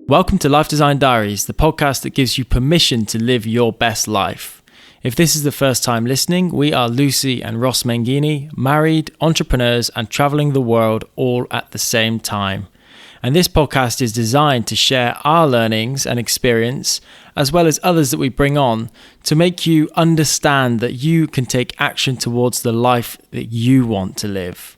Welcome to Life Design Diaries, the podcast that gives you permission to live your best life. If this is the first time listening, we are Lucy and Ross Mangini, married, entrepreneurs, and traveling the world all at the same time. And this podcast is designed to share our learnings and experience, as well as others that we bring on, to make you understand that you can take action towards the life that you want to live.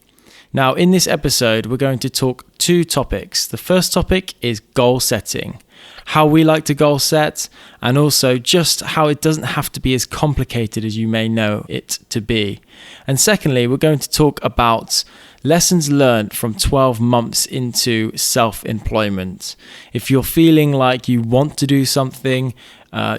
Now, in this episode, we're going to talk two topics. The first topic is goal setting, how we like to goal set, and also just how it doesn't have to be as complicated as you may know it to be. And secondly, we're going to talk about lessons learned from 12 months into self-employment. If you're feeling like you want to do something,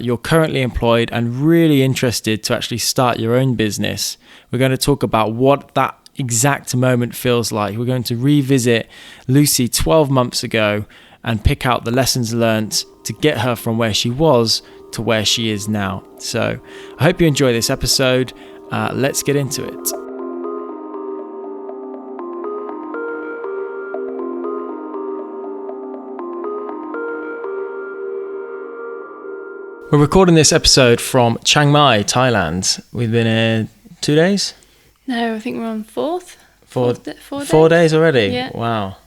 you're currently employed and really interested to actually start your own business, we're going to talk about what that exact moment feels like. We're going to revisit Lucy 12 months ago and pick out the lessons learned to get her from where she was to where she is now. So I hope you enjoy this episode. Let's get into it. We're recording this episode from Chiang Mai, Thailand. We've been here 2 days? No, I think we're on fourth. Four days. 4 days already? Yeah. Wow.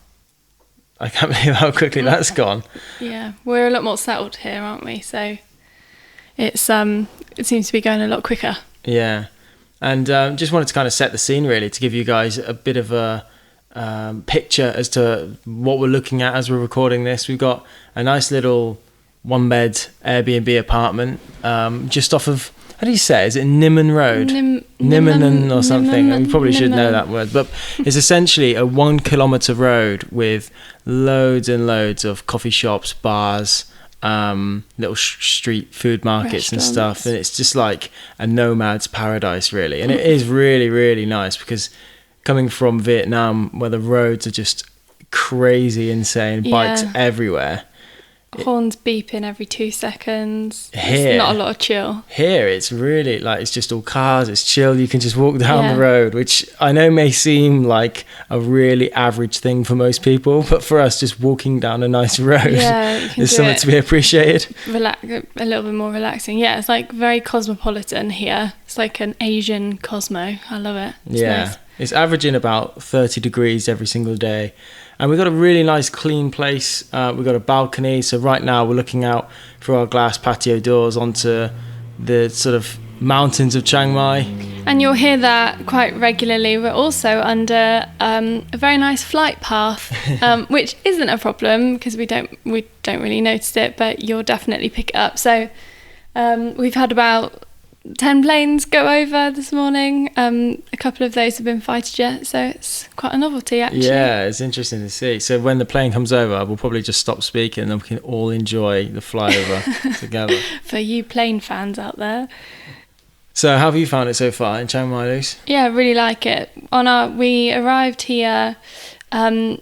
I can't believe how quickly that's gone. Yeah, we're a lot more settled here, aren't we? So it's it seems to be going a lot quicker. Yeah. And just wanted to kind of set the scene really to give you guys a bit of a picture as to what we're looking at as we're recording this. We've got a nice little one-bed Airbnb apartment just off of, how do you say it? Is it Nimman Road? Nimmanen or something. We probably should know that word. But it's essentially a 1 kilometre road with loads and loads of coffee shops, bars, little street food markets and stuff. And it's just like a nomad's paradise, really. And it is really, really nice because coming from Vietnam, where the roads are just crazy, insane, bikes everywhere. Horns beeping every 2 seconds. Here, it's not a lot of chill. Here, it's really like it's just all cars. It's chill. You can just walk down the road, which I know may seem like a really average thing for most people, but for us, just walking down a nice road is something to be appreciated. A little bit more relaxing. Yeah, it's like very cosmopolitan here. It's like an Asian Cosmo. I love it. It's nice. It's averaging about 30 degrees every single day. And we've got a really nice clean place. We've got a balcony. So right now we're looking out through our glass patio doors onto the sort of mountains of Chiang Mai. And you'll hear that quite regularly. We're also under a very nice flight path, which isn't a problem because we don't really notice it, but you'll definitely pick it up. So we've had about 10 planes go over this morning. A couple of those have been fighter jets, so it's quite a novelty actually. Yeah, it's interesting to see. So when the plane comes over, we'll probably just stop speaking and then we can all enjoy the flyover together. For you plane fans out there. So how have you found it so far in Chiang Mai, Luce? Yeah, I really like it. We arrived here, kind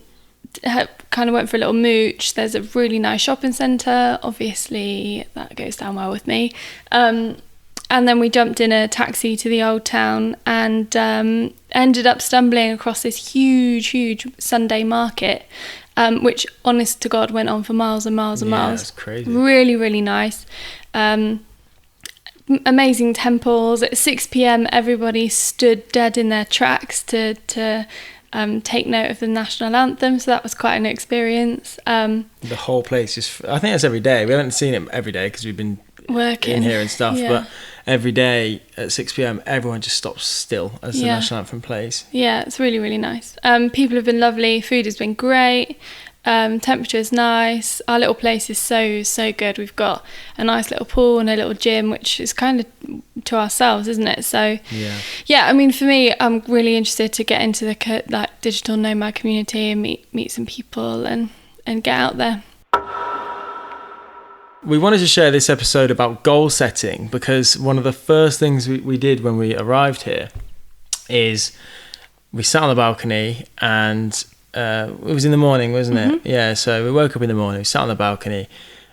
of went for a little mooch. There's a really nice shopping centre. Obviously, that goes down well with me. And then we jumped in a taxi to the old town and ended up stumbling across this huge Sunday market, which, honest to God, went on for miles and miles and miles. That's crazy. Really, really nice. Amazing temples. At 6 p.m, everybody stood dead in their tracks to take note of the national anthem. So that was quite an experience. The whole place I think that's every day. We haven't seen it every day because we've been working in here and stuff, but every day at 6 p.m, everyone just stops still as the national anthem plays. Yeah, it's really, really nice. People have been lovely. Food has been great. Temperature is nice. Our little place is so good. We've got a nice little pool and a little gym, which is kind of to ourselves, isn't it? So yeah, I mean, for me, I'm really interested to get into the digital nomad community and meet some people and get out there. We wanted to share this episode about goal setting because one of the first things we did when we arrived here is we sat on the balcony and it was in the morning, wasn't it? Yeah, so we woke up in the morning, we sat on the balcony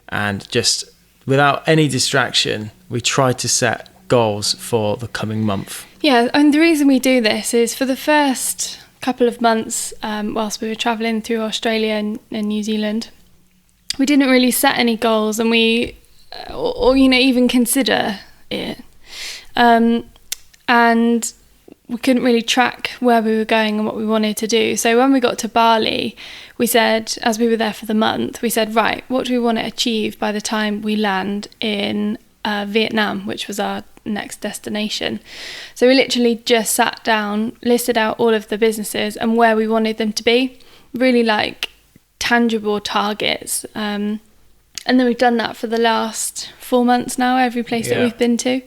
and just without any distraction, we tried to set goals for the coming month. Yeah, and the reason we do this is for the first couple of months whilst we were travelling through Australia and New Zealand, we didn't really set any goals, and we, or even consider it. And we couldn't really track where we were going and what we wanted to do. So when we got to Bali, we said, as we were there for the month, we said, right, what do we want to achieve by the time we land in Vietnam, which was our next destination? So we literally just sat down, listed out all of the businesses and where we wanted them to be, really like tangible targets. And then we've done that for the last 4 months now, every place that we've been to.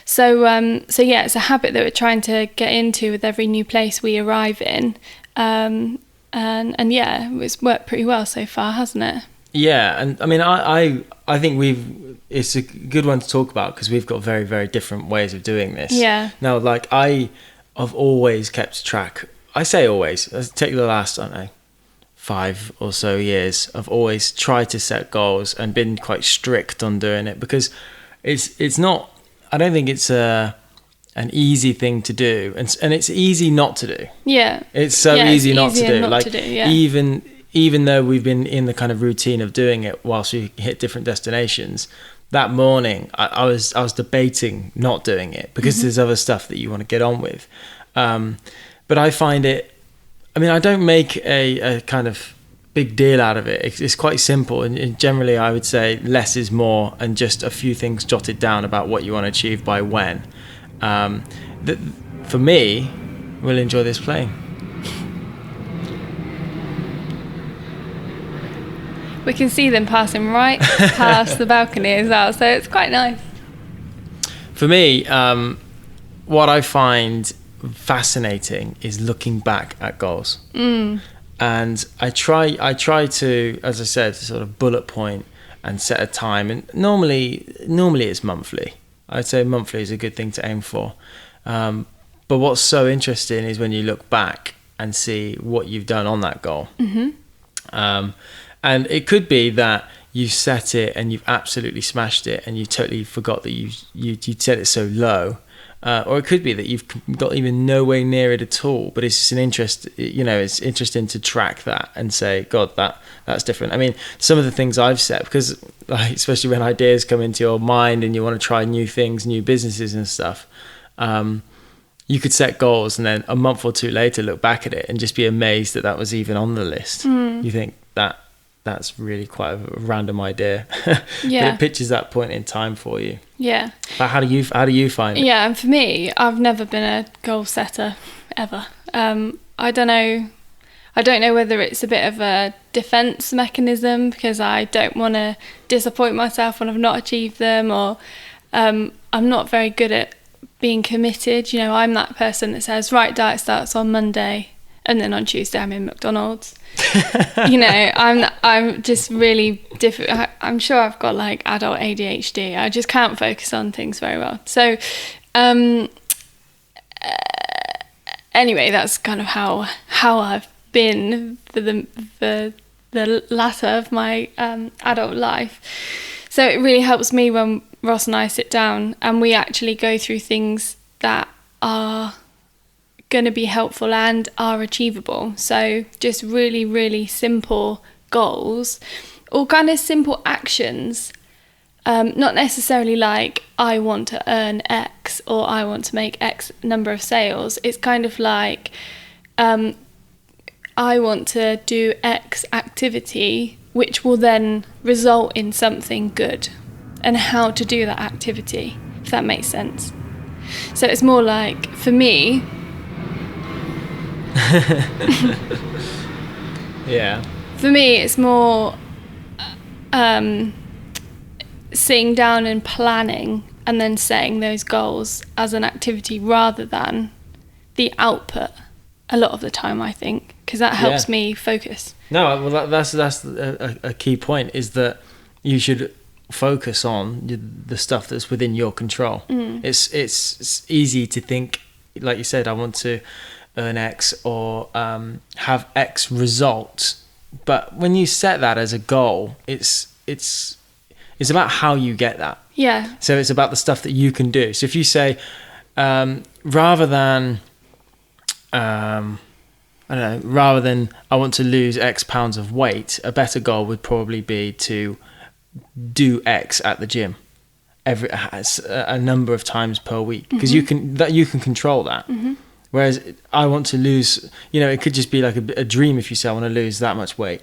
So yeah, it's a habit that we're trying to get into with every new place we arrive in. And yeah, it's worked pretty well so far, hasn't it? Yeah, and I mean, I think it's a good one to talk about because we've got very, very different ways of doing this. Yeah. Now, like I've always kept track. I say always. Let's take the last, I don't know, 5 or so years. I've always tried to set goals and been quite strict on doing it because it's not. I don't think it's an easy thing to do, and it's easy not to do. Yeah. It's so easy not to do. Not like to do, yeah. even though we've been in the kind of routine of doing it whilst we hit different destinations, that morning I was debating not doing it because there's other stuff that you want to get on with. But I find it, I mean, I don't make a kind of big deal out of it. It's quite simple, and generally I would say less is more, and just a few things jotted down about what you want to achieve by when. For me, we'll enjoy this playing. We can see them passing right past the balcony as well, so it's quite nice. For me, what I find fascinating is looking back at goals. And I try to, as I said, sort of bullet point and set a time. And normally it's monthly. I'd say monthly is a good thing to aim for. But what's so interesting is when you look back and see what you've done on that goal. And it could be that you set it and you've absolutely smashed it and you totally forgot that you set it so low. Or it could be that you've got even no way near it at all, but it's just an interest, it's interesting to track that and say, God, that's different. I mean, some of the things I've set, because like, especially when ideas come into your mind and you want to try new things, new businesses and stuff, you could set goals and then a month or two later look back at it and just be amazed that was even on the list. You think that's really quite a random idea. Yeah. But it pictures that point in time for you. Yeah. But how do you find it? Yeah, and for me, I've never been a goal setter ever. I don't know whether it's a bit of a defense mechanism because I don't want to disappoint myself when I've not achieved them, or I'm not very good at being committed. I'm that person that says, right, diet starts on Monday, and then on Tuesday I'm in McDonald's. I'm just really different. I'm sure I've got like adult ADHD. I just can't focus on things very well. So anyway, that's kind of how I've been for the latter of my adult life. So it really helps me when Ross and I sit down and we actually go through things that are going to be helpful and are achievable. So just really, really simple goals, or kind of simple actions, not necessarily like I want to earn X or I want to make X number of sales. It's kind of like I want to do X activity which will then result in something good, and how to do that activity, if that makes sense. So it's more like, for me, Yeah. For me, it's more sitting down and planning and then setting those goals as an activity rather than the output a lot of the time, I think, because that helps me focus. No, well, that's a key point, is that you should focus on the stuff that's within your control. It's easy to think, like you said, I want to earn X or have X results, but when you set that as a goal, it's about how you get that. Yeah. So it's about the stuff that you can do. So if you say rather than I don't know, rather than I want to lose X pounds of weight, a better goal would probably be to do X at the gym a number of times per week, because you can control that. Whereas I want to lose, it could just be like a dream if you say I want to lose that much weight.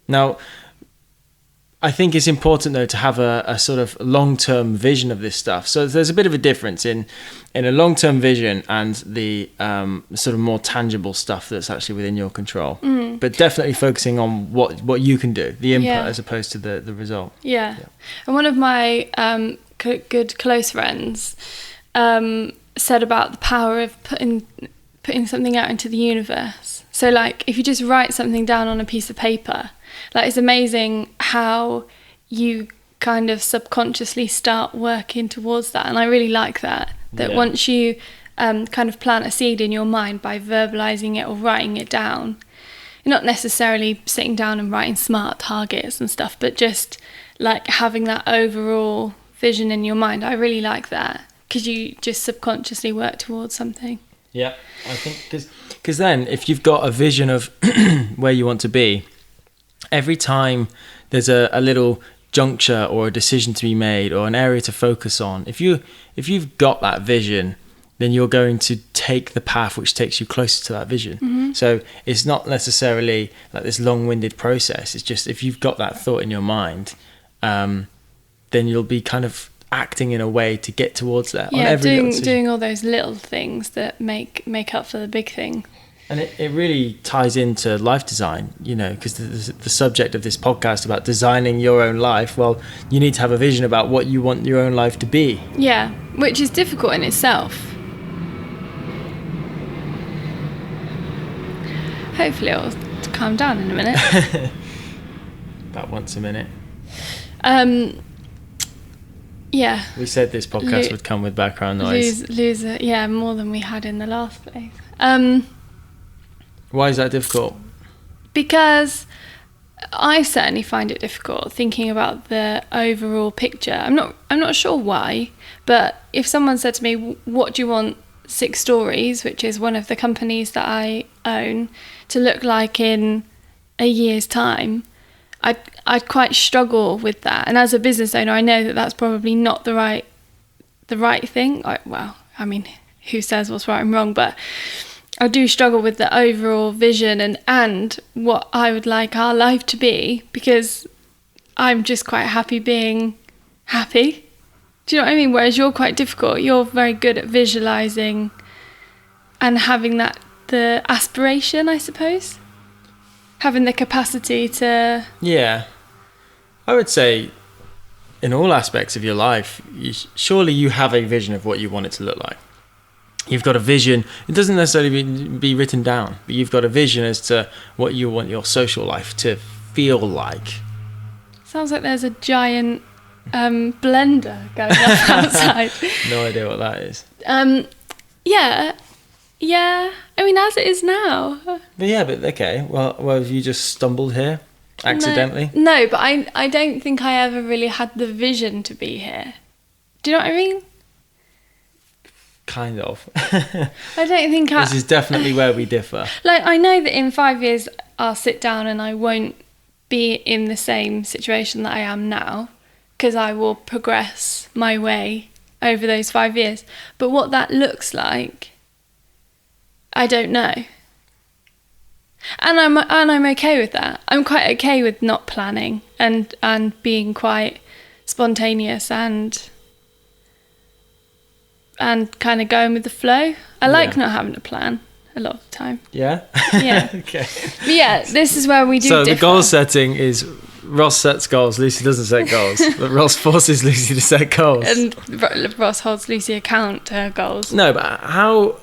Now, I think it's important though to have a sort of long-term vision of this stuff. So there's a bit of a difference in a long-term vision and the sort of more tangible stuff that's actually within your control. But definitely focusing on what you can do, the input as opposed to the result. Yeah. And one of my good close friends said about the power of putting something out into the universe. So like if you just write something down on a piece of paper, like it's amazing how you kind of subconsciously start working towards that. And I really like that once you kind of plant a seed in your mind by verbalizing it or writing it down, you're not necessarily sitting down and writing smart targets and stuff, but just like having that overall vision in your mind. I really like that, because you just subconsciously work towards something. Yeah, I think because then if you've got a vision of where you want to be, every time there's a little juncture or a decision to be made or an area to focus on, if you've got that vision, then you're going to take the path which takes you closer to that vision. So it's not necessarily like this long-winded process. It's just if you've got that thought in your mind, then you'll be kind of acting in a way to get towards that. Yeah, doing all those little things that make up for the big thing. And it really ties into life design, because the subject of this podcast about designing your own life, well, you need to have a vision about what you want your own life to be. Yeah, which is difficult in itself. Hopefully it'll calm down in a minute. About once a minute. Yeah. We said this podcast would come with background noise. Lose it, yeah, more than we had in the last place. Why is that difficult? Because I certainly find it difficult thinking about the overall picture. I'm not sure why, but if someone said to me, "What do you want Six Stories," which is one of the companies that I own, to look like in a year's time, I'd quite struggle with that. And as a business owner, I know that that's probably not the right thing. Well, I mean, who says what's right and wrong? But I do struggle with the overall vision and what I would like our life to be, because I'm just quite happy being happy. Do you know what I mean? Whereas you're quite difficult. You're very good at visualising and having the aspiration, I suppose. Having the capacity to... Yeah. I would say in all aspects of your life, surely you have a vision of what you want it to look like. You've got a vision. It doesn't necessarily be written down, but you've got a vision as to what you want your social life to feel like. Sounds like there's a giant blender going off outside. No idea what that is. Yeah. I mean, as it is now. But okay. Well, have you just stumbled here accidentally? No, but I don't think I ever really had the vision to be here. Do you know what I mean? Kind of. I don't think This is definitely where we differ. Like, I know that in 5 years I'll sit down and I won't be in the same situation that I am now, because I will progress my way over those 5 years. But what that looks like, I don't know. And I'm okay with that. I'm quite okay with not planning and being quite spontaneous and kind of going with the flow. I like not having a plan a lot of the time. Yeah? Yeah. Okay. But yeah, this is where we do differ. The goal setting is Ross sets goals, Lucy doesn't set goals. But Ross forces Lucy to set goals. And Ross holds Lucy account to her goals. No, but how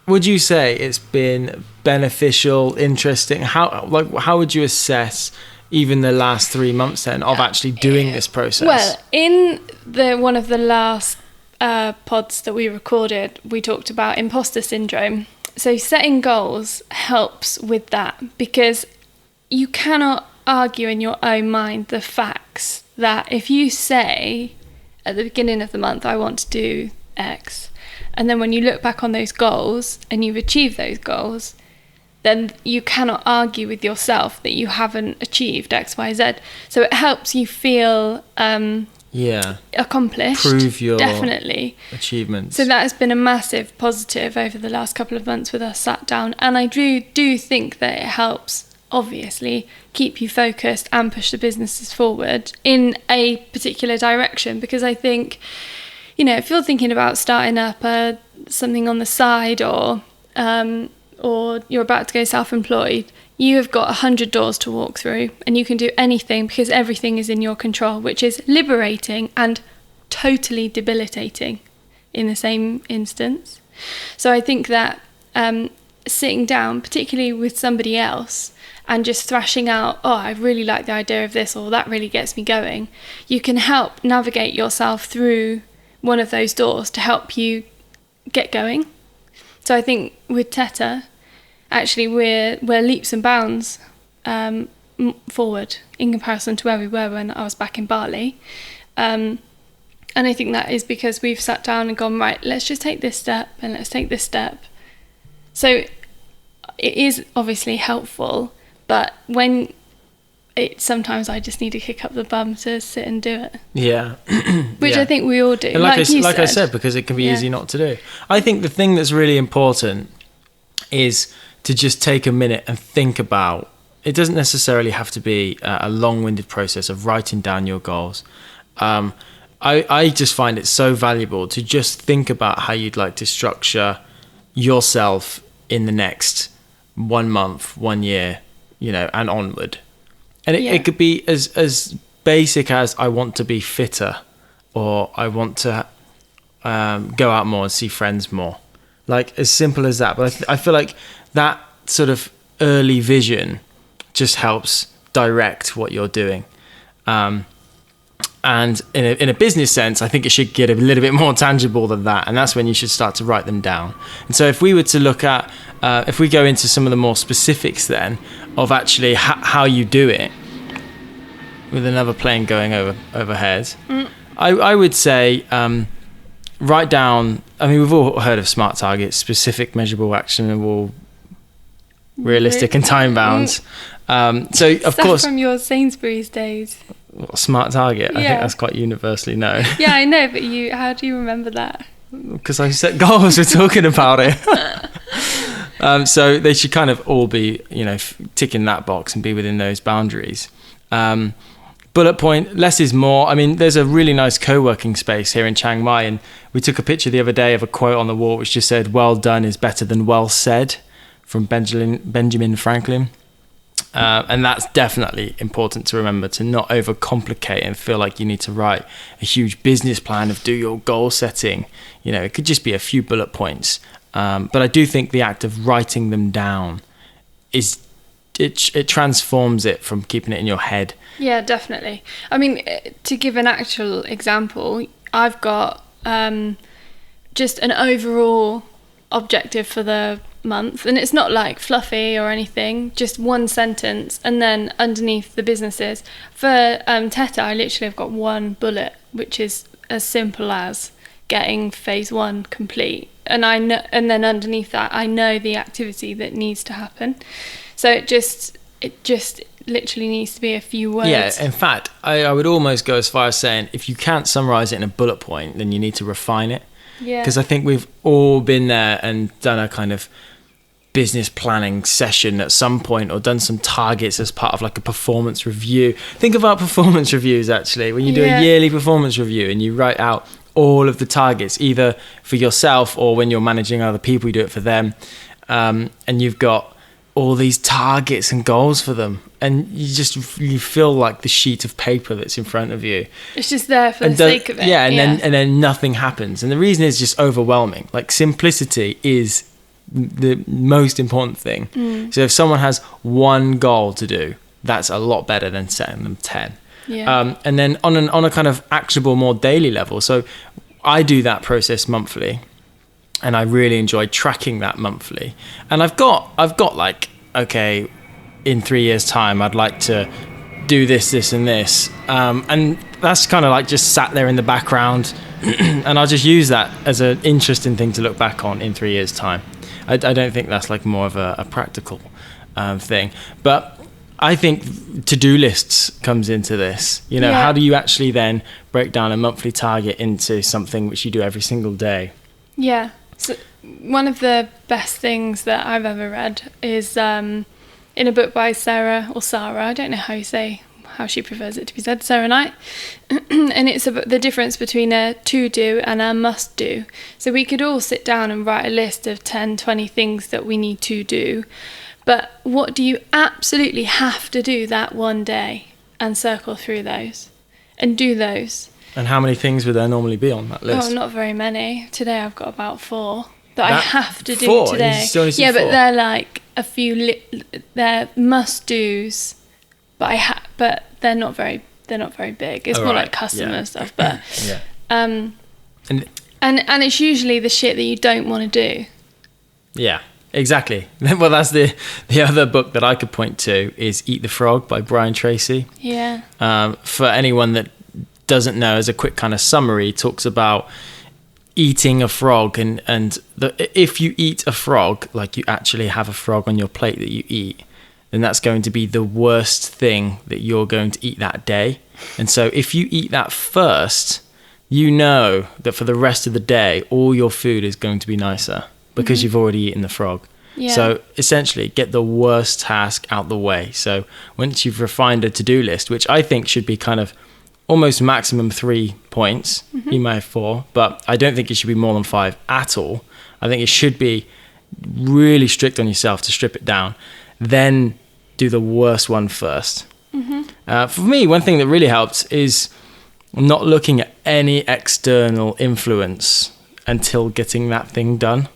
would you say it's been beneficial, interesting? How would you assess even the last 3 months then of actually doing this process? Well, in one of the last pods that we recorded, we talked about imposter syndrome. So setting goals helps with that, because you cannot argue in your own mind the facts that if you say at the beginning of the month, I want to do X, and then when you look back on those goals and you've achieved those goals, then you cannot argue with yourself that you haven't achieved X, Y, Z. So it helps you feel accomplished. Prove your definitely achievements. So that has been a massive positive over the last couple of months with us sat down. And I do think that it helps, obviously, keep you focused and push the businesses forward in a particular direction. Because I think, if you're thinking about starting up something on the side, or you're about to go self-employed, you have got 100 doors to walk through, and you can do anything because everything is in your control, which is liberating and totally debilitating in the same instance. So I think that sitting down, particularly with somebody else, and just thrashing out, I really like the idea of this, or that really gets me going, you can help navigate yourself through one of those doors to help you get going. So I think with Theta, actually we're leaps and bounds forward in comparison to where we were when I was back in Bali. And I think that is because we've sat down and gone, right, let's just take this step and let's take this step. So it is obviously helpful, but sometimes I just need to kick up the bum to sit and do it. Yeah. Which I think we all do. And like I said, because it can be easy not to do. I think the thing that's really important is to just take a minute and think about, it doesn't necessarily have to be a long-winded process of writing down your goals. I just find it so valuable to just think about how you'd like to structure yourself in the next 1 month, 1 year, and onward. And it could be as basic as, I want to be fitter, or I want to go out more and see friends more. Like, as simple as that. But I feel like that sort of early vision just helps direct what you're doing. And in a business sense, I think it should get a little bit more tangible than that. And that's when you should start to write them down. And so if we were to look at, if we go into some of the more specifics then of actually how you do it, with another plane going overhead, I would say write down, we've all heard of SMART targets: specific, measurable, actionable, realistic, and time bound. So of course, from your Sainsbury's days. SMART target, I think that's quite universally known. Yeah, I know, but how do you remember that? Because I set goals, we're talking about it. So they should kind of all be, ticking that box and be within those boundaries. Bullet point, less is more. There's a really nice co-working space here in Chiang Mai, and we took a picture the other day of a quote on the wall which just said, "Well done is better than well said," from Benjamin Franklin. And that's definitely important to remember, to not overcomplicate and feel like you need to write a huge business plan of do your goal setting. It could just be a few bullet points. But I do think the act of writing them down it transforms it from keeping it in your head. Yeah, definitely. To give an actual example, I've got just an overall objective for the month, and it's not like fluffy or anything, just one sentence, and then underneath the businesses. For Theta, I literally have got one bullet, which is as simple as getting phase 1 complete, and I know, and then underneath that I know the activity that needs to happen. So it just literally needs to be a few words. Yeah, in fact, I would almost go as far as saying, if you can't summarize it in a bullet point, then you need to refine it. Yeah, because I think we've all been there and done a kind of business planning session at some point, or done some targets as part of like a performance review. Think about performance reviews, actually, when you do a yearly performance review and you write out all of the targets, either for yourself or when you're managing other people, you do it for them, and you've got all these targets and goals for them, and you feel like the sheet of paper that's in front of you, it's just there for the sake of it. Then nothing happens, and the reason is just overwhelming. Like, simplicity is the most important thing. So if someone has one goal to do, that's a lot better than setting them 10. And then on a kind of actionable, more daily level, so I do that process monthly, and I really enjoy tracking that monthly. And I've got like, okay, in 3 years time I'd like to do this and this, and that's kind of like just sat there in the background and I'll just use that as an interesting thing to look back on in 3 years time. I don't think that's like more of a practical thing. But I think to-do lists comes into this. You know, how do you actually then break down a monthly target into something which you do every single day? Yeah. So one of the best things that I've ever read is in a book by Sarah, I don't know how she prefers it to be said, Sarah Knight. And it's about the difference between a to-do and a must-do. So we could all sit down and write a list of 10, 20 things that we need to do. But what do you absolutely have to do that one day? And circle through those and do those. And how many things would there normally be on that list? Oh, not very many. Today I've got about 4 that I have to do 4? today. You still only see yeah, 4? But they're like a few. They're must-dos, but they're not very big. It's more like customer stuff. But and it's usually the shit that you don't want to do. Yeah. Exactly. Well, that's the other book that I could point to is Eat the Frog by Brian Tracy. Yeah. For anyone that doesn't know, as a quick kind of summary, talks about eating a frog and if you eat a frog, like you actually have a frog on your plate that you eat, then that's going to be the worst thing that you're going to eat that day. And so if you eat that first, you know that for the rest of the day, all your food is going to be nicer. Because you've already eaten the frog. Yeah. So essentially, get the worst task out the way. So once you've refined a to-do list, which I think should be kind of almost maximum 3 points, you may have 4, but I don't think it should be more than 5 at all. I think it should be really strict on yourself to strip it down. Then do the worst one first. For me, one thing that really helped is not looking at any external influence until getting that thing done.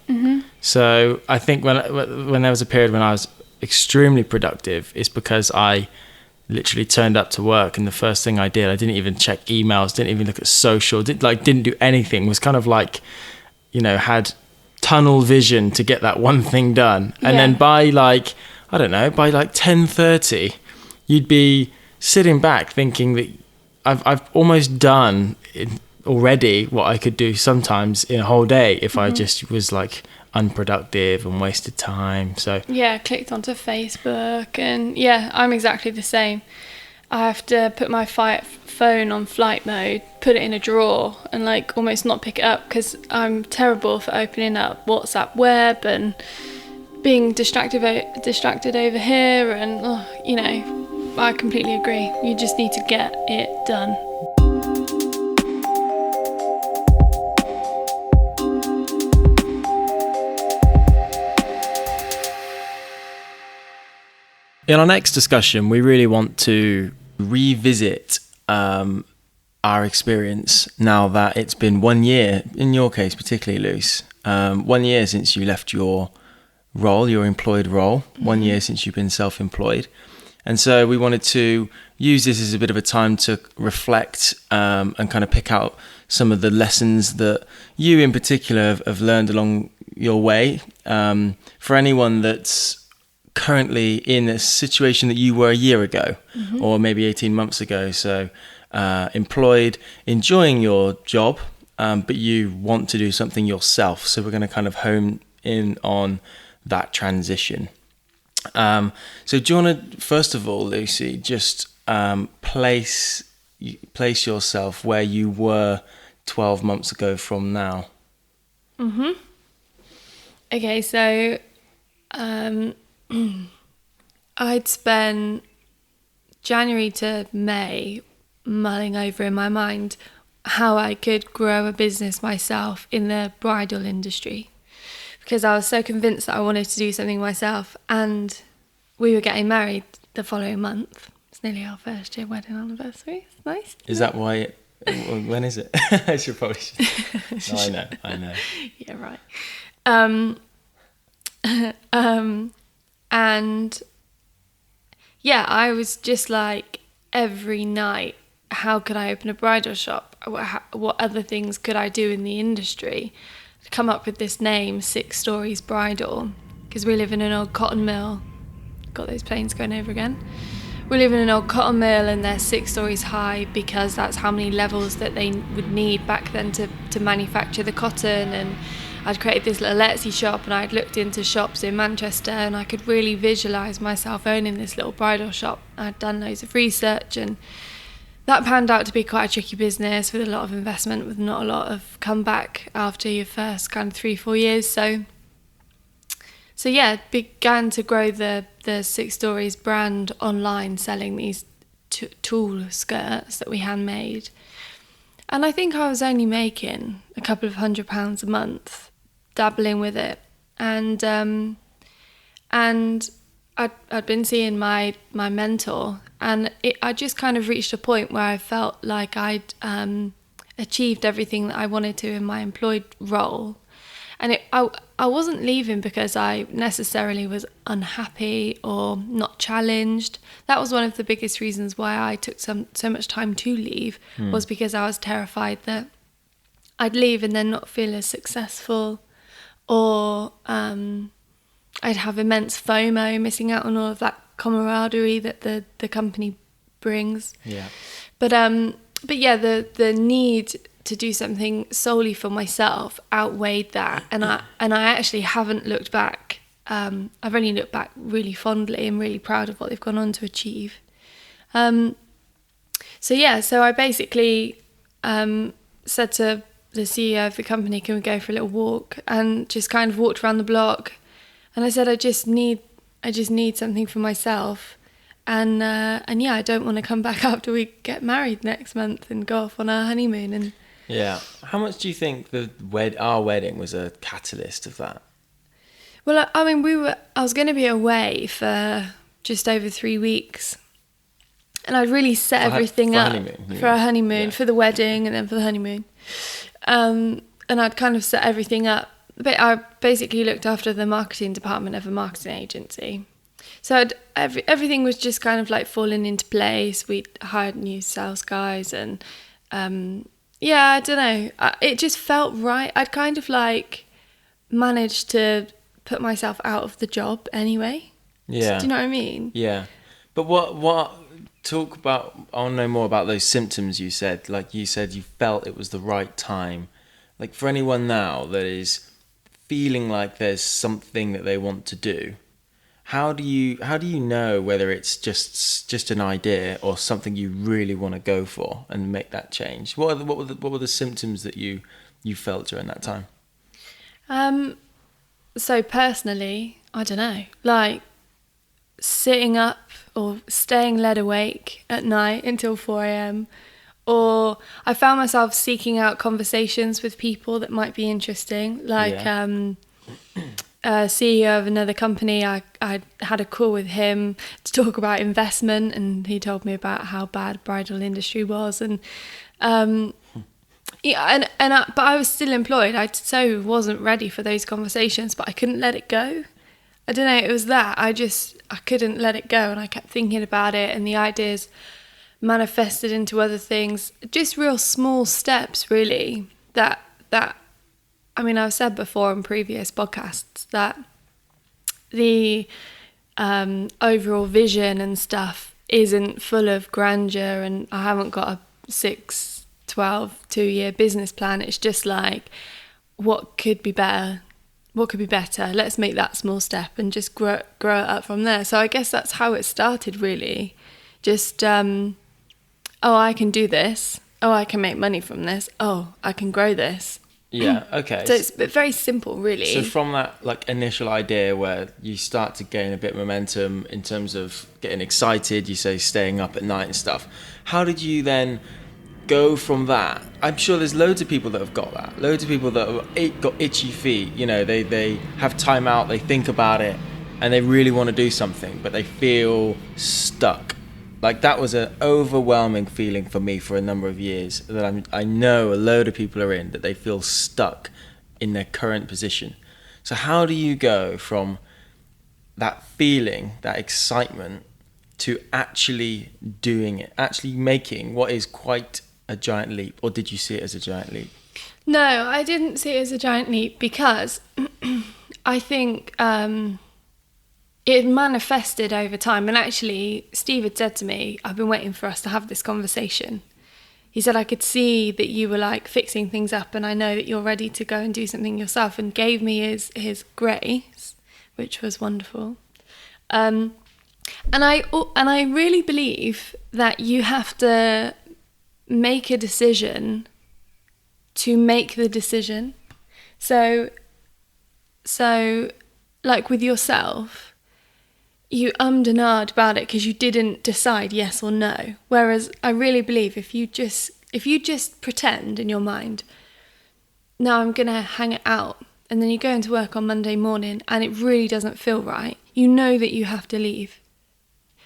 So I think when there was a period when I was extremely productive, it's because I literally turned up to work and the first thing I did, I didn't even check emails, didn't even look at social, didn't do anything, was kind of like, you know, had tunnel vision to get that one thing done. And then by like 10:30, you'd be sitting back thinking that I've almost done already what I could do sometimes in a whole day if I just was like unproductive and wasted time. So clicked onto Facebook, and I'm exactly the same. I have to put my phone on flight mode, put it in a drawer, and like almost not pick it up because I'm terrible for opening up WhatsApp web and being distracted over here. And I completely agree. You just need to get it done. In our next discussion, we really want to revisit our experience now that it's been 1 year, in your case particularly, Luce, 1 year since you left your role, your employed role, 1 year since you've been self-employed. And so we wanted to use this as a bit of a time to reflect and kind of pick out some of the lessons that you in particular have learned along your way. For anyone that's currently in a situation that you were a year ago or maybe 18 months ago, so employed, enjoying your job, but you want to do something yourself. So we're going to kind of hone in on that transition. So do you want to, first of all, Lucy, just place yourself where you were 12 months ago from now? Okay, so I'd spent January to May mulling over in my mind how I could grow a business myself in the bridal industry, because I was so convinced that I wanted to do something myself, and we were getting married the following month. It's nearly our first year wedding anniversary. It's nice. Is that why when is it? I should probably no, I know. Yeah, right. And I was just like, every night, how could I open a bridal shop? What other things could I do in the industry? I'd come up with this name, 6 Stories Bridal, because we live in an old cotton mill. Got those planes going over again. We live in an old cotton mill and they're 6 stories high because that's how many levels that they would need back then to manufacture the cotton. And I'd created this little Etsy shop, and I'd looked into shops in Manchester, and I could really visualise myself owning this little bridal shop. I'd done loads of research, and that panned out to be quite a tricky business with a lot of investment, with not a lot of comeback after your first kind of 3-4 years. So yeah, began to grow the Six Stories brand online, selling these tulle skirts that we handmade. And I think I was only making a couple of £100 a month, dabbling with it. And I'd been seeing my mentor, and I just kind of reached a point where I felt like I'd achieved everything that I wanted to in my employed role. And I wasn't leaving because I necessarily was unhappy or not challenged. That was one of the biggest reasons why I took so much time to leave, was because I was terrified that I'd leave and then not feel as successful, or I'd have immense FOMO, missing out on all of that camaraderie that the company brings. Yeah. But yeah, the need to do something solely for myself outweighed that, and I actually haven't looked back. I've only looked back really fondly and really proud of what they've gone on to achieve. So I basically said to the CEO of the company, can we go for a little walk? And just kind of walked around the block, and I said, I just need something for myself. And yeah, I don't want to come back after we get married next month and go off on our honeymoon. And yeah, how much do you think our wedding was a catalyst of that? Well, I mean, I was going to be away for just over 3 weeks, and I'd really set everything up for our honeymoon, for the wedding, and then for the honeymoon. And I'd kind of set everything up. But I basically looked after the marketing department of a marketing agency. So everything was just kind of like falling into place. We hired new sales guys, and yeah, I don't know. It just felt right. I'd kind of like managed to put myself out of the job anyway. Yeah. Do you know what I mean? Yeah. But what talk about, I want to know more about those symptoms you said. Like you said, you felt it was the right time. Like for anyone now that is feeling like there's something that they want to do, how do you know whether it's just an idea or something you really want to go for and make that change? What were the symptoms that you felt during that time? So personally, I don't know, like sitting up or staying lead awake at night until 4 a.m. Or I found myself seeking out conversations with people that might be interesting, like CEO of another company. I had a call with him to talk about investment, and he told me about how bad bridal industry was, and yeah, but I was still employed. I so wasn't ready for those conversations, but I couldn't let it go. I don't know, it was that I couldn't let it go, and I kept thinking about it, and the ideas manifested into other things, just real small steps really, that I mean, I've said before in previous podcasts that the overall vision and stuff isn't full of grandeur, and I haven't got a 6, 12, 2-year business plan. It's just like, what could be better? What could be better? Let's make that small step and just grow it up from there. So I guess that's how it started really. Just, oh, I can do this. Oh, I can make money from this. Oh, I can grow this. Yeah, okay. So it's very simple, really. So from that like initial idea where you start to gain a bit of momentum in terms of getting excited, you say staying up at night and stuff, how did you then go from that? I'm sure there's loads of people that have got that. Loads of people that have got itchy feet. You know, they have time out, they think about it, and they really want to do something, but they feel stuck. Like that was an overwhelming feeling for me for a number of years that I know a load of people are in, that they feel stuck in their current position. So how do you go from that feeling, that excitement, to actually doing it, actually making what is quite a giant leap? Or did you see it as a giant leap? No, I didn't see it as a giant leap because I think it manifested over time. And actually, Steve had said to me, I've been waiting for us to have this conversation. he said, I could see that you were like fixing things up, and I know that you're ready to go and do something yourself, and gave me his grace, which was wonderful. And I really believe that you have to make a decision to make the decision. So like with yourself, you ummed and ahed about it because you didn't decide yes or no. Whereas I really believe if you just pretend in your mind, now I'm going to hang it out, and then you go into work on Monday morning and it really doesn't feel right, you know that you have to leave.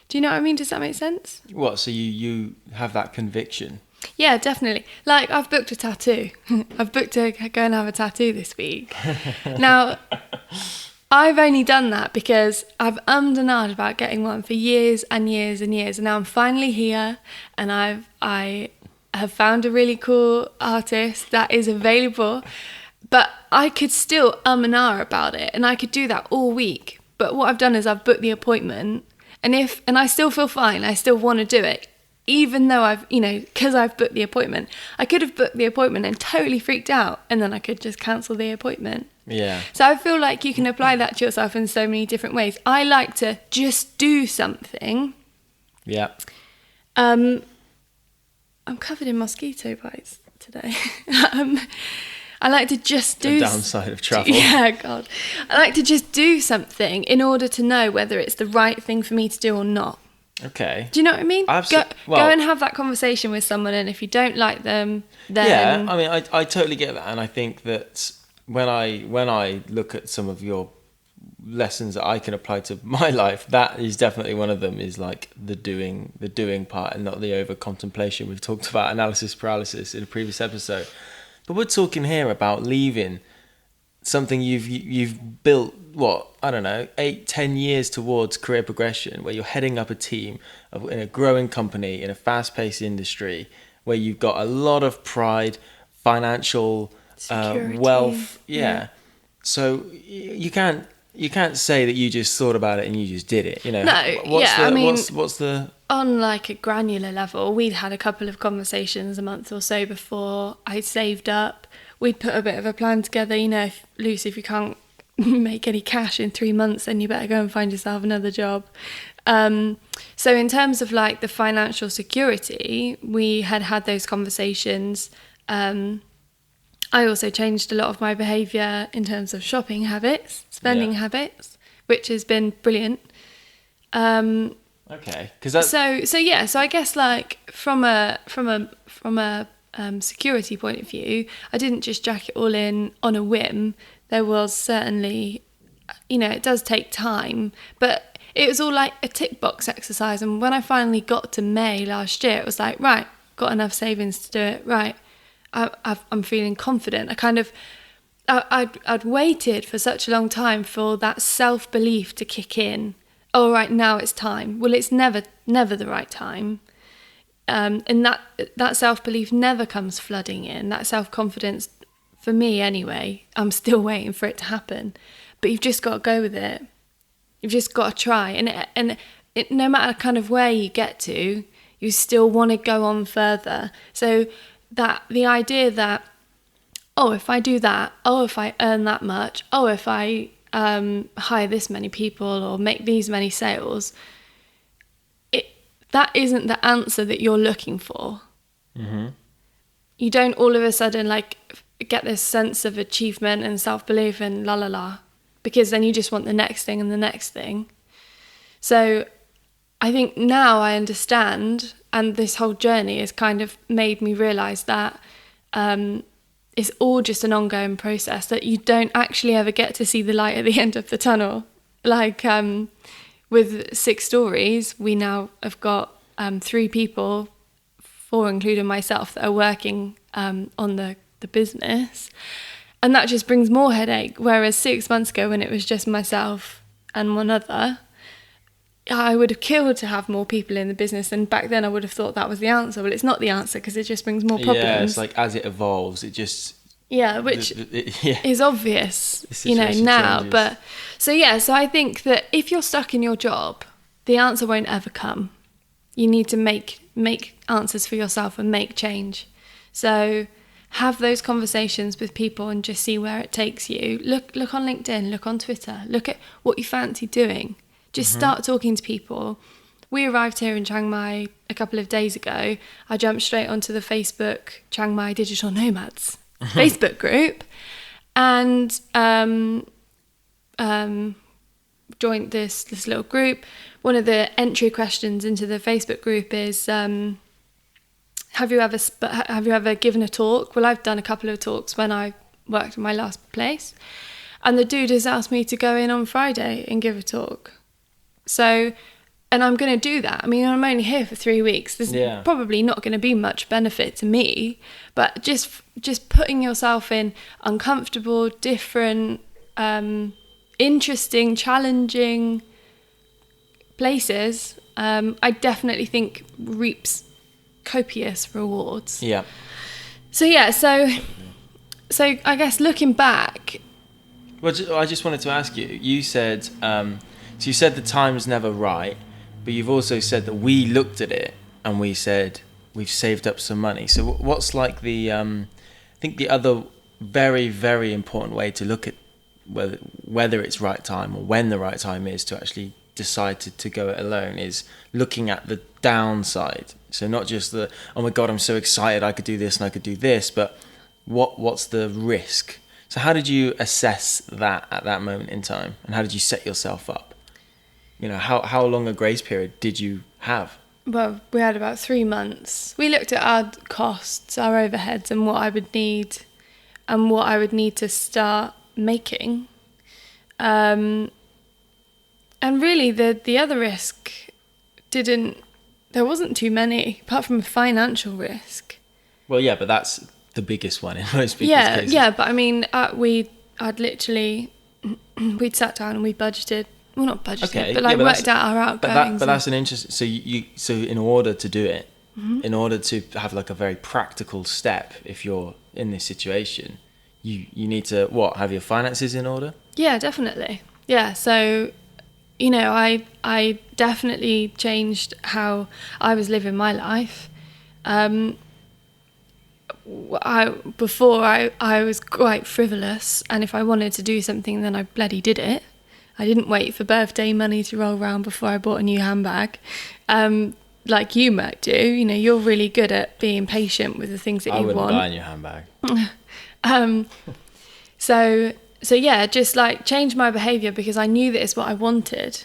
Do you know what I mean? Does that make sense? What, so you have that conviction? Yeah, definitely. Like, I've booked a tattoo. I've booked to go and have a tattoo this week. Now, I've only done that because I've ummed and ahed about getting one for years and years and years, and now I'm finally here, and I have found a really cool artist that is available, but I could still and ah about it, and I could do that all week. But what I've done is I've booked the appointment, and I still feel fine, I still want to do it, even though because I've booked the appointment. I could have booked the appointment and totally freaked out, and then I could just cancel the appointment. Yeah. So I feel like you can apply that to yourself in so many different ways. I like to just do something. Yeah. I'm covered in mosquito bites today. I like to just do... The downside of travel. Yeah, God. I like to just do something in order to know whether it's the right thing for me to do or not. Okay. Do you know what I mean? Absolutely. Go and have that conversation with someone, and if you don't like them, then... Yeah, I mean, I totally get that, and I think that when I look at some of your lessons that I can apply to my life, that is definitely one of them, is like the doing part and not the over contemplation. We've talked about analysis paralysis in a previous episode, but we're talking here about leaving something you've built, what, I don't know, 8-10 years towards career progression, where you're heading up a team in a growing company in a fast-paced industry where you've got a lot of pride, financial wealth. Yeah. So you can't say that you just thought about it and you just did it. No. What's the on like a granular level, we'd had a couple of conversations a month or so before. I'd saved up. We'd put a bit of a plan together. Lucy, if you can't make any cash in 3 months, then you better go and find yourself another job. So in terms of like the financial security, we had those conversations. I also changed a lot of my behaviour in terms of shopping habits, spending habits, which has been brilliant. Okay, because that's... So I guess like from a security point of view, I didn't just jack it all in on a whim. There was certainly, it does take time, but it was all like a tick box exercise. And when I finally got to May last year, it was like, right, got enough savings to do it. Right, I'm feeling confident. I'd waited for such a long time for that self-belief to kick in. Oh, right, now it's time. Well, it's never the right time. And that self-belief never comes flooding in. That self-confidence, for me anyway, I'm still waiting for it to happen. But you've just got to go with it. You've just got to try. And no matter kind of where you get to, you still want to go on further. So that the idea that, if I do that, if I earn that much, if I hire this many people or make these many sales, that isn't the answer that you're looking for. Mm-hmm. You don't all of a sudden like get this sense of achievement and self-belief and la la la, because then you just want the next thing and the next thing. So I think now I understand, and this whole journey has kind of made me realise that it's all just an ongoing process, that you don't actually ever get to see the light at the end of the tunnel. Like with 6 stories, we now have got 3 people, 4 including myself, that are working on the business. And that just brings more headache. Whereas 6 months ago, when it was just myself and one other, I would have killed to have more people in the business. And back then I would have thought that was the answer. Well, it's not the answer, because it just brings more problems. Yeah, it's like as it evolves, it just... Yeah, which is obvious, now. Changes. But so I think that if you're stuck in your job, the answer won't ever come. You need to make answers for yourself and make change. So have those conversations with people and just see where it takes you. Look on LinkedIn, look on Twitter, look at what you fancy doing. Just start talking to people. We arrived here in Chiang Mai a couple of days ago. I jumped straight onto the Facebook Chiang Mai Digital Nomads Facebook group and joined this little group. One of the entry questions into the Facebook group is, have you ever given a talk? Well, I've done a couple of talks when I worked in my last place, and the dude has asked me to go in on Friday and give a talk. So, and I'm going to do that. I mean, I'm only here for 3 weeks. There's probably not going to be much benefit to me, but just putting yourself in uncomfortable, different, interesting, challenging places, I definitely think reaps copious rewards. Yeah. So I guess looking back. Well, I just wanted to ask you. You said so. You said the time's never right, but you've also said that we looked at it and we said we've saved up some money. So what's like the I think the other very, very important way to look at whether it's right time or when the right time is to actually decide to go it alone is looking at the downside. So not just the, oh my God, I'm so excited, I could do this and I could do this, but what's the risk? So how did you assess that at that moment in time? And how did you set yourself up? You know, how long a grace period did you have? Well, we had about 3 months. We looked at our costs, our overheads, and what I would need to start making. And really the other risk there wasn't too many, apart from a financial risk. Well, yeah, but that's the biggest one in most people's cases. Yeah, but I mean, we'd sat down and we budgeted. Well, not budgeted, but worked out our outgoings. But that's an interesting. So in order to do it, in order to have like a very practical step, if you're in this situation, you need to have your finances in order. Yeah, definitely. Yeah, so I definitely changed how I was living my life. Before I was quite frivolous, and if I wanted to do something, then I bloody did it. I didn't wait for birthday money to roll around before I bought a new handbag, like you might do. You're really good at being patient with the things that you want. I wouldn't buy a new handbag. So yeah, just like change my behaviour because I knew that it's what I wanted.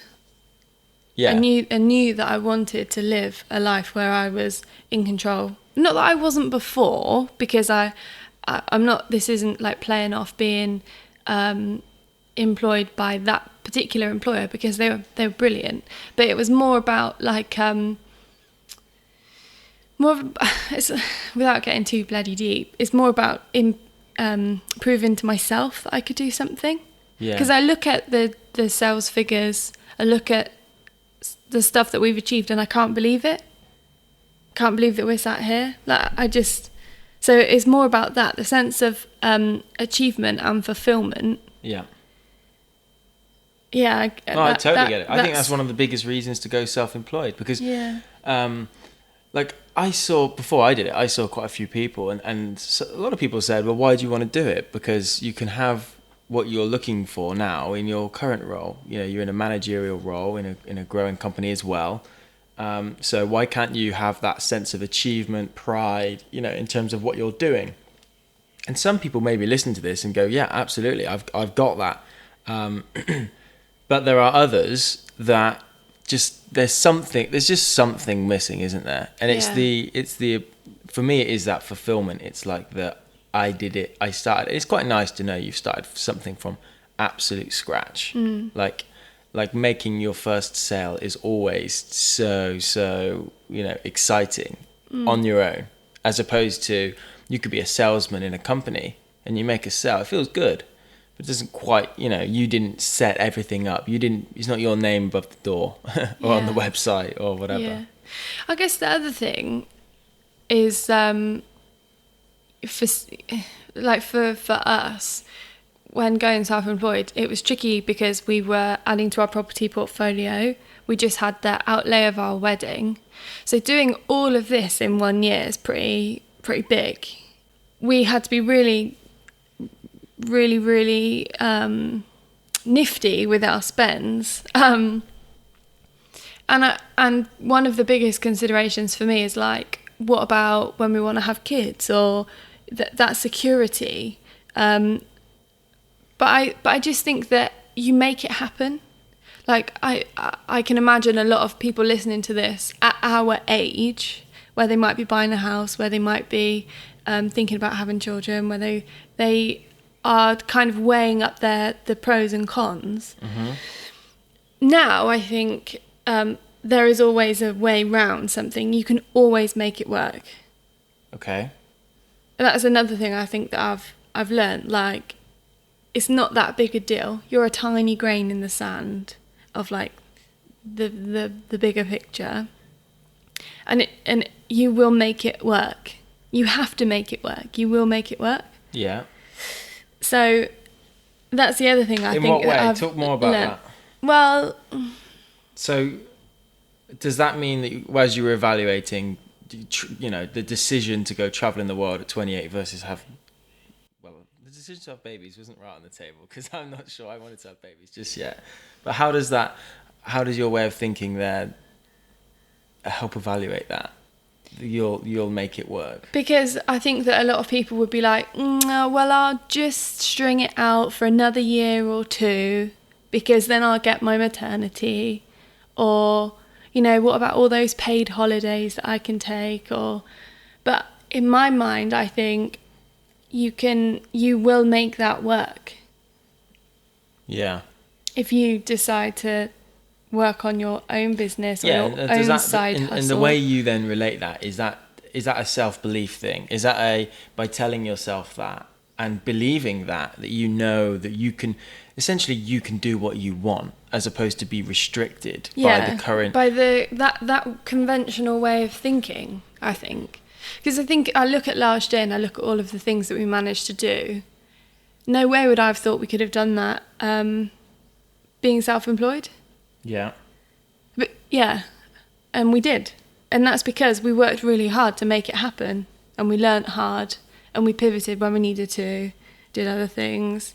Yeah. I knew that I wanted to live a life where I was in control. Not that I wasn't before, because I'm not. This isn't like playing off being employed by that particular employer, because they were brilliant. But it was more about like it's, without getting too bloody deep. It's more about proving to myself that I could do something. Yeah. Because I look at the sales figures, I look at the stuff that we've achieved, and I can't believe it. Can't believe that we're sat here. So it's more about that, the sense of achievement and fulfillment. Yeah. Yeah. I totally get it. I think that's one of the biggest reasons to go self-employed, because like before I did it, I saw quite a few people, and so a lot of people said, well, why do you want to do it? Because you can have what you're looking for now in your current role. You're in a managerial role in a growing company as well. So why can't you have that sense of achievement, pride, in terms of what you're doing? And some people maybe listen to this and go, yeah, absolutely, I've got that. But there are others that there's just something missing, isn't there? And it's the for me, it is that fulfillment. It's like I did it, I started. It's quite nice to know you've started something from absolute scratch. Like making your first sale is always so exciting on your own, as opposed to you could be a salesman in a company and you make a sale. It feels good, but it doesn't quite, you didn't set everything up. It's not your name above the door or on the website or whatever. Yeah. I guess the other thing is for us, when going self-employed, it was tricky because we were adding to our property portfolio, we just had the outlay of our wedding. So doing all of this in 1 year is pretty big. We had to be really nifty with our spends. And one of the biggest considerations for me is like, what about when we want to have kids, or that security? But I just think that you make it happen. Like I can imagine a lot of people listening to this at our age, where they might be buying a house, where they might be thinking about having children, where they are kind of weighing up the pros and cons. Mm-hmm. Now I think there is always a way round something. You can always make it work. Okay. And that's another thing I think that I've learned. Like, it's not that big a deal. You're a tiny grain in the sand of like the bigger picture, and you will make it work. You have to make it work. You will make it work. Yeah. So that's the other thing I think. In what way? I've Talk more about learned. that. Well, so does that mean that as you were evaluating, the decision to go travel in the world at 28 versus have, well, the decision to have babies wasn't right on the table, because I'm not sure I wanted to have babies just yet. But how does your way of thinking there help evaluate that? You'll make it work? Because I think that a lot of people would be like, well, I'll just string it out for another year or two, because then I'll get my maternity, or, what about all those paid holidays that I can take? But in my mind, I think you will make that work. Yeah. If you decide to work on your own business, or your own side hustle. And the way you then relate that, is that a self-belief thing? Is that by telling yourself that and believing that you know that you can do what you want, as opposed to be restricted by the current, by that conventional way of thinking, I think. Because I think I look at last year and I look at all of the things that we managed to do. No way would I have thought we could have done that being self-employed. Yeah. But yeah, and we did. And that's because we worked really hard to make it happen, and we learnt hard, and we pivoted when we needed to, did other things.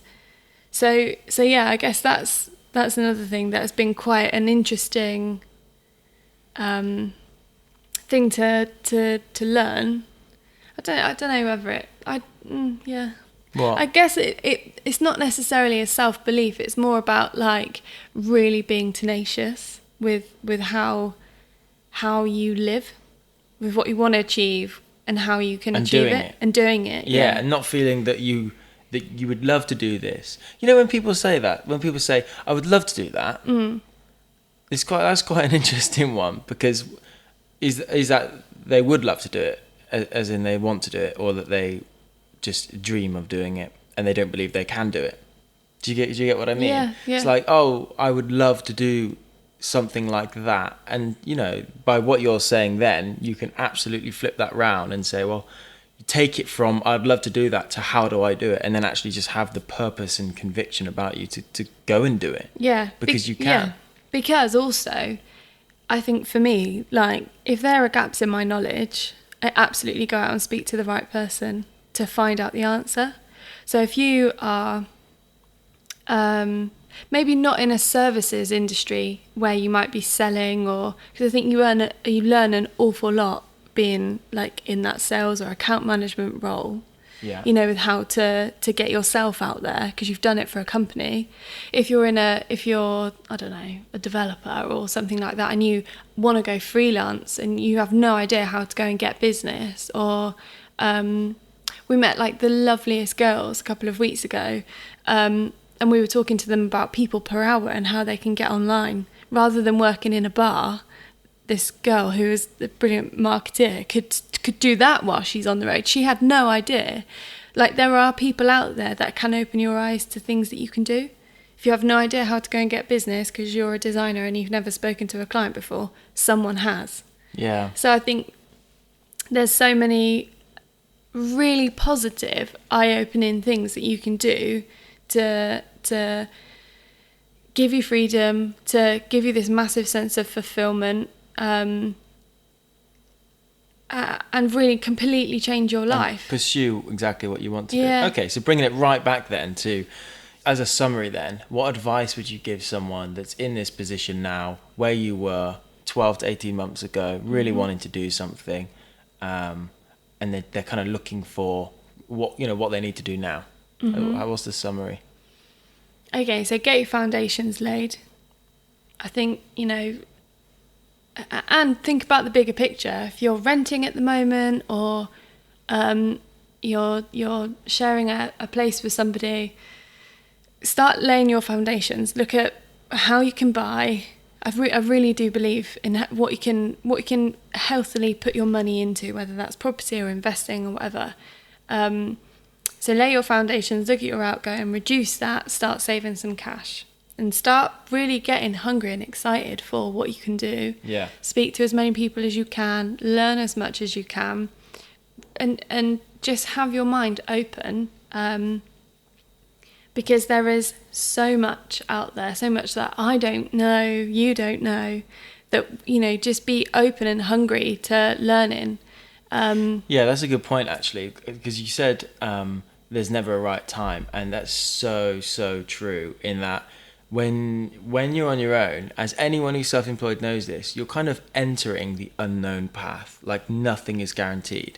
So yeah, I guess that's another thing that has been quite an interesting thing to learn. I don't know whether yeah. What? I guess it's not necessarily a self-belief. It's more about like really being tenacious with how you live, with what you want to achieve, and how you can achieve it, and doing it. Yeah, and not feeling that you would love to do this. When people say that, when people say, I would love to do that, that's quite an interesting one, because is that they would love to do it, as in they want to do it, or that they just dream of doing it and they don't believe they can do it. Do you get what I mean? Yeah. It's like, oh, I would love to do something like that, and by what you're saying, then you can absolutely flip that round and say, well, you take it from I'd love to do that to how do I do it, and then actually just have the purpose and conviction about you to go and do it. Yeah, because you can. Yeah. Because also, I think for me, like, if there are gaps in my knowledge, I absolutely go out and speak to the right person to find out the answer. So if you are maybe not in a services industry where you might be selling, or because I think you learn an awful lot being like in that sales or account management role. Yeah. With how to get yourself out there, because you've done it for a company. If you're I don't know, a developer or something like that, and you want to go freelance and you have no idea how to go and get business, or we met like the loveliest girls a couple of weeks ago, and we were talking to them about people per hour and how they can get online rather than working in a bar. This girl, who is a brilliant marketeer, could do that while she's on the road. She had no idea. Like, there are people out there that can open your eyes to things that you can do. If you have no idea how to go and get business because you're a designer and you've never spoken to a client before, someone has. Yeah. So I think there's so many really positive, eye-opening things that you can do to give you freedom, to give you this massive sense of fulfillment, and really completely change your life. And pursue exactly what you want to Yeah. do. Okay, so bringing it right back then to, as a summary then, what advice would you give someone that's in this position now, where you were 12 to 18 months ago, really wanting to do something, and they're kind of looking for what they need to do now? What's the summary? Okay, so get your foundations laid. I think, and think about the bigger picture. If you're renting at the moment, or you're sharing a place with somebody, start laying your foundations. Look at how you can buy. I really do believe in what you can healthily put your money into, whether that's property or investing or whatever. So lay your foundations, look at your outgoing, reduce that, start saving some cash, and start really getting hungry and excited for what you can do. Yeah. Speak to as many people as you can, learn as much as you can, and just have your mind open, because there is so much out there, so much that I don't know, you don't know, that, just be open and hungry to learning. Yeah, that's a good point, actually, because you said there's never a right time, and that's so true, in that when you're on your own, as anyone who's self-employed knows this, you're kind of entering the unknown path, like nothing is guaranteed.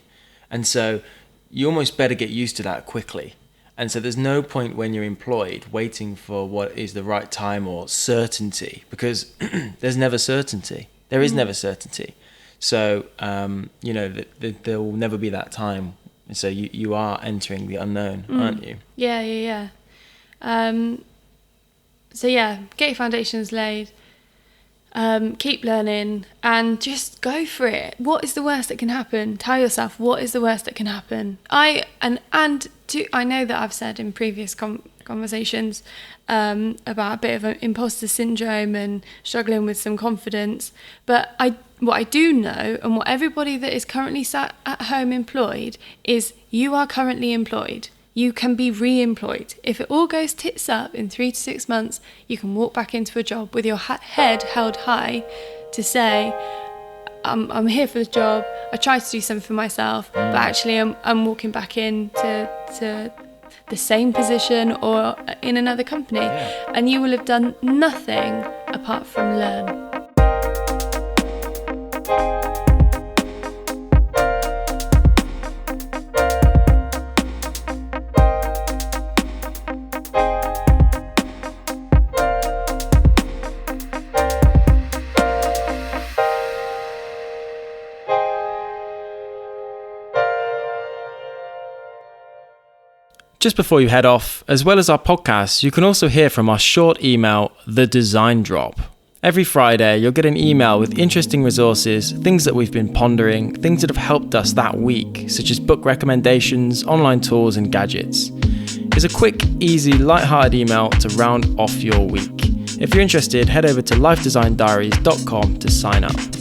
And so you almost better get used to that quickly. And so there's no point when you're employed waiting for what is the right time or certainty, because there's never certainty. There is never certainty. So, there will never be that time. So you are entering the unknown, aren't you? Yeah. So yeah, get your foundations laid, keep learning, and just go for it. What is the worst that can happen? Tell yourself, what is the worst that can happen? I know that I've said in previous conversations about a bit of an imposter syndrome and struggling with some confidence, but what I do know, and what everybody that is currently sat at home employed, is you are currently employed. You can be re-employed. If it all goes tits up in 3 to 6 months, you can walk back into a job with your head held high to say, I'm here for the job, I tried to do something for myself, but actually I'm walking back into the same position or in another company. Yeah. And you will have done nothing apart from learn. Just before you head off, as well as our podcast, you can also hear from our short email, The Design Drop. Every Friday, you'll get an email with interesting resources, things that we've been pondering, things that have helped us that week, such as book recommendations, online tools, and gadgets. It's a quick, easy, light-hearted email to round off your week. If you're interested, head over to lifedesigndiaries.com to sign up.